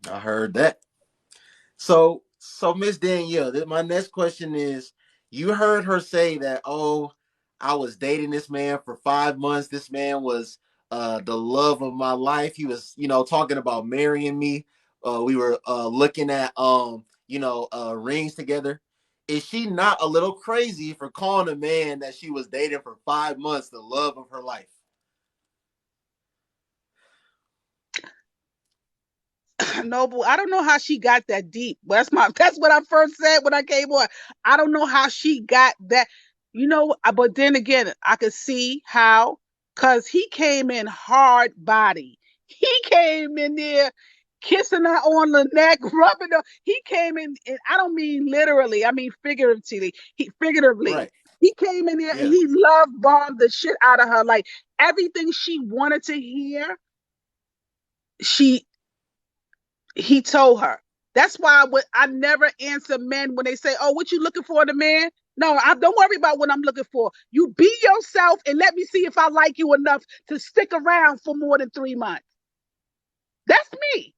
I heard that. So Miss Danielle, my next question is: you heard her say that, oh, I was dating this man for 5 months. This man was the love of my life. He was, talking about marrying me. We were looking at rings together. Is she not a little crazy for calling a man that she was dating for 5 months the love of her life? Noble, I don't know how she got that deep. That's what I first said when I came on. I don't know how she got that, but then again, I could see how, because he came in hard body. He came in there kissing her on the neck, rubbing her. He came in, and I don't mean literally, I mean figuratively. Figuratively. Right. He came in there and Yeah. he love bombed the shit out of her. Like everything she wanted to hear, she he told her. That's why I never answer men when they say, "Oh, what you looking for in a man?" No, don't worry about what I'm looking for. You be yourself and let me see if I like you enough to stick around for more than 3 months. That's me.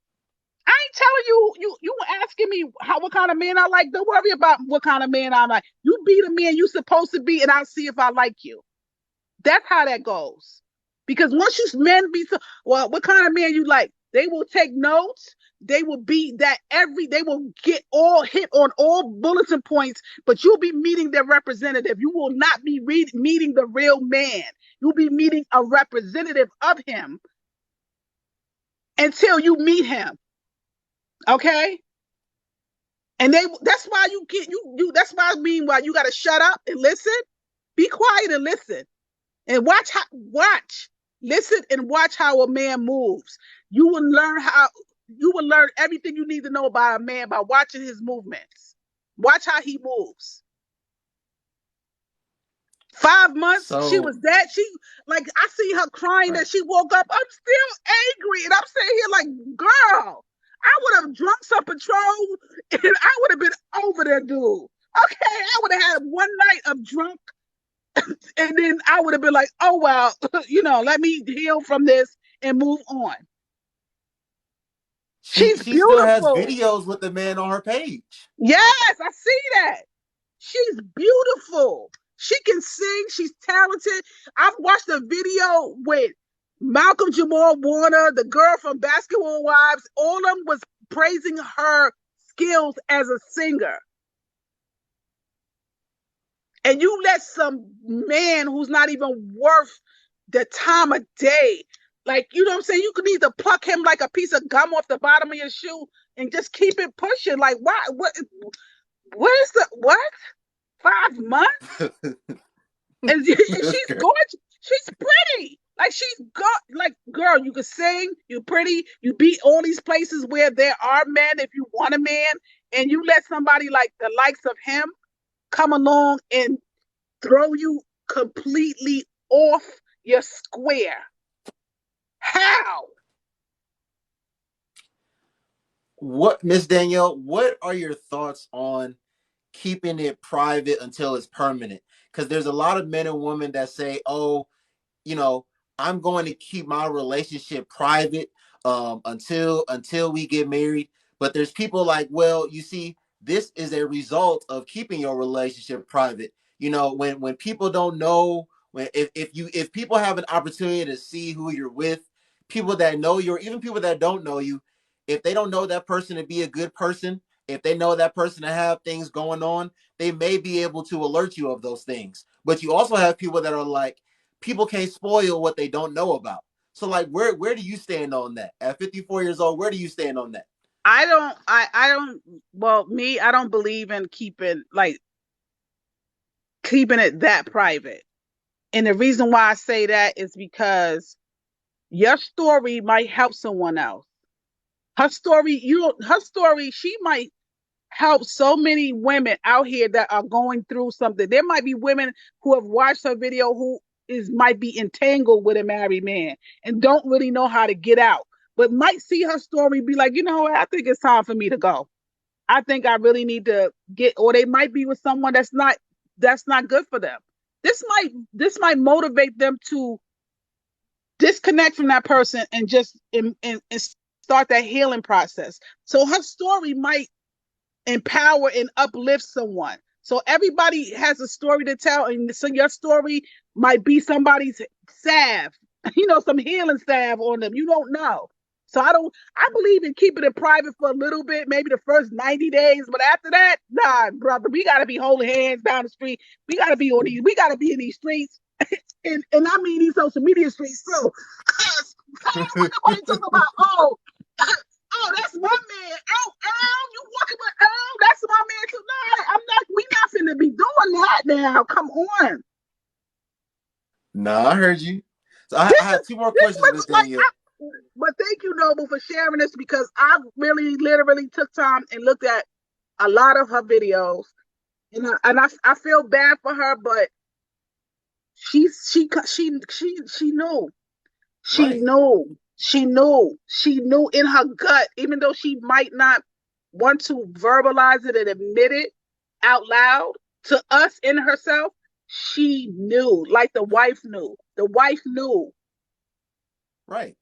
I ain't telling you. You were asking me what kind of man I like. Don't worry about what kind of man I like. You be the man you supposed to be, and I'll see if I like you. That's how that goes. Because once you men be so, well, what kind of man you like? They will take notes. They will be that they will get all hit on all bulletin points, but you'll be meeting their representative. You will not be meeting the real man. You'll be meeting a representative of him until you meet him. Okay? And that's why you get that's why I mean why you gotta shut up and listen. Be quiet and listen. And watch, listen and watch how a man moves. You will learn everything you need to know about a man by watching his movements. Watch how he moves. 5 months, she So was dead. She like I see her crying that right. she woke up. I'm still angry, and I'm sitting here like, girl, I would have drunk some Patron, and I would have been over there, dude. Okay, I would have had one night of drunk and then I would have been like, oh well, let me heal from this and move on. She She's she still has beautiful. videos with the man on her page. Yes, I see that. She's beautiful. She can sing. She's talented. I've watched a video with Malcolm Jamal Warner, the girl from Basketball Wives. All of them was praising her skills as a singer. And you let some man who's not even worth the time of day, like, you know what I'm saying? You could either pluck him like a piece of gum off the bottom of your shoe and just keep it pushing. Like, why? What is the what? 5 months? And she's Okay. gorgeous. She's pretty. Like she's got like girl, you can sing, you pretty, you be all these places where there are men if you want a man, and you let somebody like the likes of him come along and throw you completely off your square. How? What, Miss Danielle, what are your thoughts on keeping it private until it's permanent? Because there's a lot of men and women that say, oh, you know, I'm going to keep my relationship private until we get married. But there's people like, well, you see, this is a result of keeping your relationship private. When people don't know, if people have an opportunity to see who you're with, people that know you, or even people that don't know you, if they don't know that person to be a good person, if they know that person to have things going on, they may be able to alert you of those things. But you also have people that are like, people can't spoil what they don't know about. So like, where do you stand on that? At 54 years old, where do you stand on that? I don't well, me, I don't believe in keeping it that private. And the reason why I say that is because your story might help someone else. Her story, she might help so many women out here that are going through something. There might be women who have watched her video who might be entangled with a married man and don't really know how to get out, but might see her story be like, you know what, I think it's time for me to go. I think I really need to get, or they might be with someone that's not good for them. This might motivate them to disconnect from that person and just and start that healing process. So her story might empower and uplift someone. So everybody has a story to tell, and so your story might be somebody's salve, some healing salve on them. You don't know. So I believe in keeping it private for a little bit, maybe the first 90 days, but after that, nah, brother, we gotta be holding hands down the street. We gotta be in these streets. And I mean these social media streets too. Because nobody talk about, oh, that's my man. Oh, you walking with that's my man tonight. We not finna be doing that now. Come on. No, I heard you. So I This have is two more this questions, Miss was like Danielle. but thank you, Noble, for sharing this because I really literally took time and looked at a lot of her videos. And I feel bad for her, but she knew. She Right. knew. She knew. She knew in her gut, even though she might not want to verbalize it and admit it out loud to us in herself. She knew, like the wife knew. The wife knew. Right.